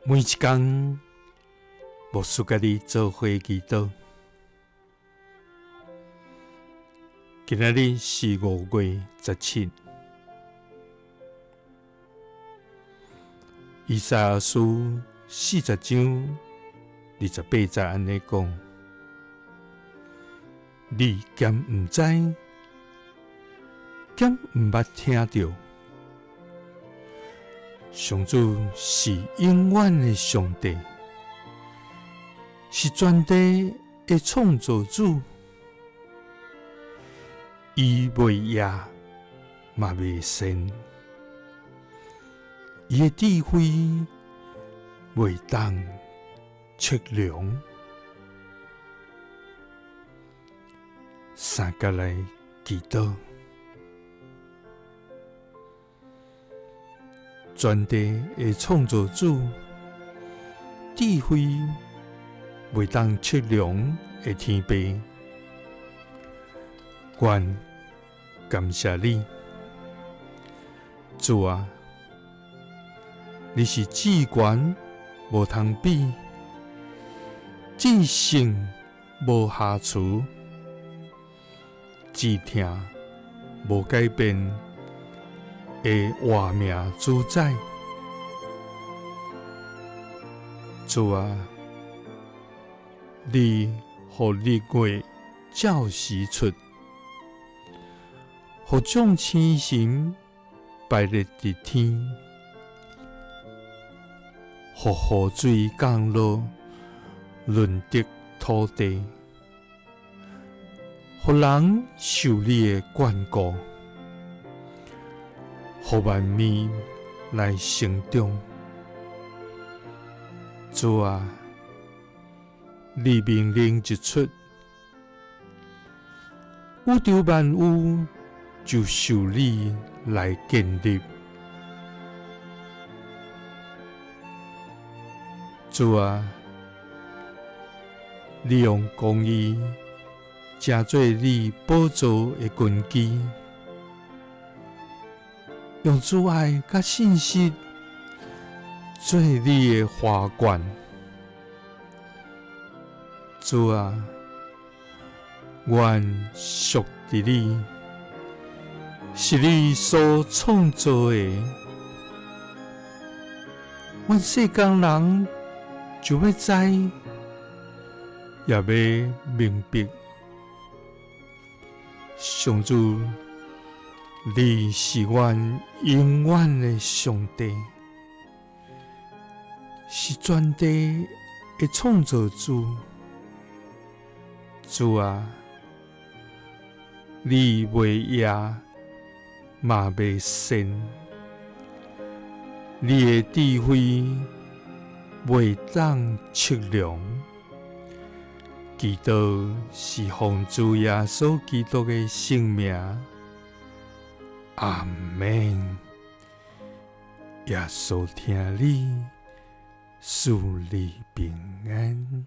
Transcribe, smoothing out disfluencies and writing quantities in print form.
每一天，牧师甲你做伙祈祷。今仔日是5月17日，以赛亚书40章28节安尼讲：你兼毋知，兼毋捌听着，上主是永远的上帝，是全地的创造主。伊未夜嘛未晨，伊的智慧未当测量。三甲来祈祷，全地的创造主，智慧未当测量的天父，愿感谢你，主啊！你是至权无通比，至圣无瑕疵，至听无改变的活命主宰。主啊！你予日月照时出，予众星神排列伫天，予雨水降落，润泽土地，予人受你的眷顾，予万物来成长。主啊！你命令一出，宇宙万物就受你来建立。主啊！你用公义成做你宝座的根基，用主爱甲信息做你的花冠。主啊，愿属伫你，是你所创造的。阮世间人就要知，也要明白，上主，你是阮永远的上帝，是全地的创造主。主啊，你未夜嘛未晨，你的智慧未当测量。祈祷是奉主耶稣基督的圣名，阿门。耶稣听你，赐你平安。